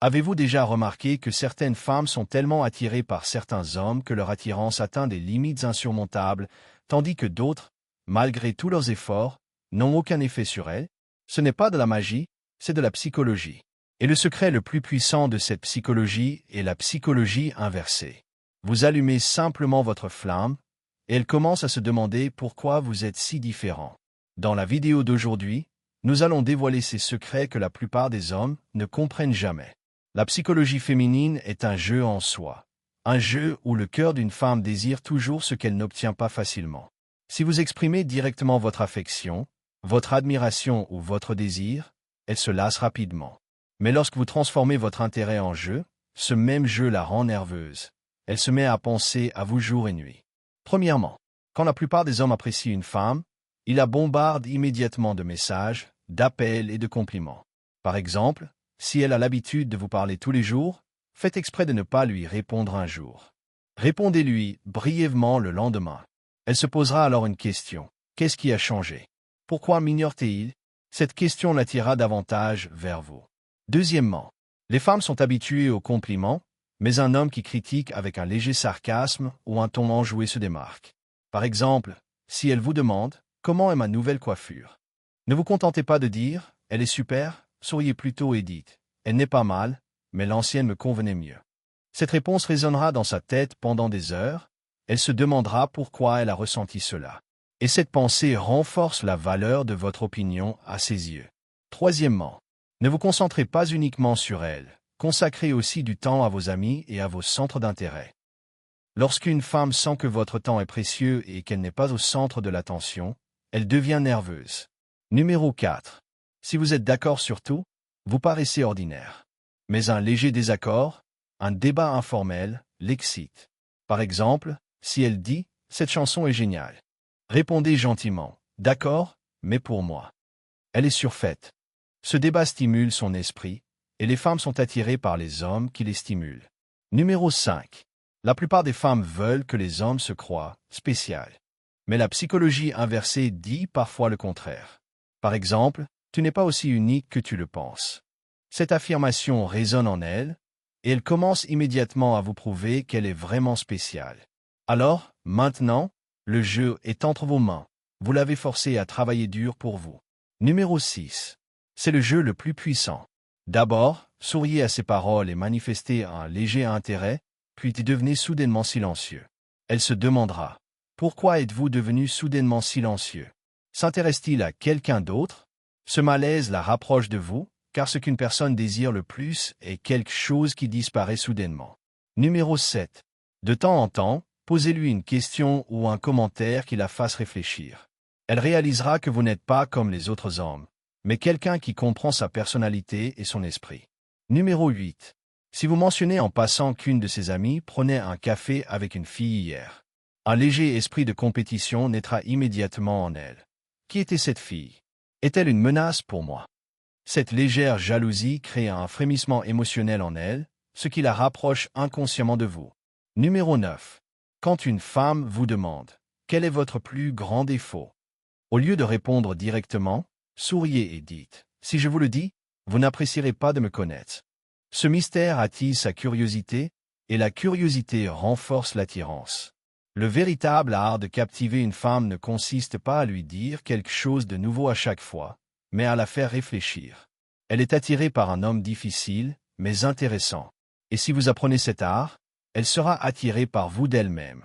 Avez-vous déjà remarqué que certaines femmes sont tellement attirées par certains hommes que leur attirance atteint des limites insurmontables, tandis que d'autres, malgré tous leurs efforts, n'ont aucun effet sur elles? Ce n'est pas de la magie, c'est de la psychologie. Et le secret le plus puissant de cette psychologie est la psychologie inversée. Vous allumez simplement votre flamme, et elle commence à se demander pourquoi vous êtes si différent. Dans la vidéo d'aujourd'hui, nous allons dévoiler ces secrets que la plupart des hommes ne comprennent jamais. La psychologie féminine est un jeu en soi. Un jeu où le cœur d'une femme désire toujours ce qu'elle n'obtient pas facilement. Si vous exprimez directement votre affection, votre admiration ou votre désir, elle se lasse rapidement. Mais lorsque vous transformez votre intérêt en jeu, ce même jeu la rend nerveuse. Elle se met à penser à vous jour et nuit. Premièrement, quand la plupart des hommes apprécient une femme, ils la bombardent immédiatement de messages, d'appels et de compliments. Par exemple, si elle a l'habitude de vous parler tous les jours, faites exprès de ne pas lui répondre un jour. Répondez-lui brièvement le lendemain. Elle se posera alors une question. Qu'est-ce qui a changé? Pourquoi m'ignore-t-il? Cette question l'attirera davantage vers vous. Deuxièmement, les femmes sont habituées aux compliments, mais un homme qui critique avec un léger sarcasme ou un ton enjoué se démarque. Par exemple, si elle vous demande « Comment est ma nouvelle coiffure ?» Ne vous contentez pas de dire « Elle est super », souriez plutôt et dites « Elle n'est pas mal, mais l'ancienne me convenait mieux ». Cette réponse résonnera dans sa tête pendant des heures, elle se demandera pourquoi elle a ressenti cela. Et cette pensée renforce la valeur de votre opinion à ses yeux. Troisièmement, ne vous concentrez pas uniquement sur elle, consacrez aussi du temps à vos amis et à vos centres d'intérêt. Lorsqu'une femme sent que votre temps est précieux et qu'elle n'est pas au centre de l'attention, elle devient nerveuse. Numéro 4. Si vous êtes d'accord sur tout, vous paraissez ordinaire. Mais un léger désaccord, un débat informel, l'excite. Par exemple, si elle dit « Cette chanson est géniale », répondez gentiment « D'accord, mais pour moi. » Elle est surfaite. Ce débat stimule son esprit, et les femmes sont attirées par les hommes qui les stimulent. Numéro 5. La plupart des femmes veulent que les hommes se croient spéciales. Mais la psychologie inversée dit parfois le contraire. Par exemple, « Tu n'es pas aussi unique que tu le penses ». Cette affirmation résonne en elle, et elle commence immédiatement à vous prouver qu'elle est vraiment spéciale. Alors, maintenant, le jeu est entre vos mains. Vous l'avez forcée à travailler dur pour vous. Numéro 6. C'est le jeu le plus puissant. D'abord, souriez à ses paroles et manifestez un léger intérêt, puis devenez soudainement silencieux. Elle se demandera « Pourquoi êtes-vous devenu soudainement silencieux? S'intéresse-t-il à quelqu'un d'autre ?» Ce malaise la rapproche de vous, car ce qu'une personne désire le plus est quelque chose qui disparaît soudainement. Numéro 7. De temps en temps, posez-lui une question ou un commentaire qui la fasse réfléchir. Elle réalisera que vous n'êtes pas comme les autres hommes, mais quelqu'un qui comprend sa personnalité et son esprit. Numéro 8. Si vous mentionnez en passant qu'une de ses amies prenait un café avec une fille hier, un léger esprit de compétition naîtra immédiatement en elle. Qui était cette fille? Est-elle une menace pour moi? Cette légère jalousie crée un frémissement émotionnel en elle, ce qui la rapproche inconsciemment de vous. Numéro 9. Quand une femme vous demande « Quel est votre plus grand défaut ?» Au lieu de répondre directement, souriez et dites « Si je vous le dis, vous n'apprécierez pas de me connaître. » Ce mystère attise sa curiosité, et la curiosité renforce l'attirance. Le véritable art de captiver une femme ne consiste pas à lui dire quelque chose de nouveau à chaque fois, mais à la faire réfléchir. Elle est attirée par un homme difficile, mais intéressant. Et si vous apprenez cet art, elle sera attirée par vous d'elle-même.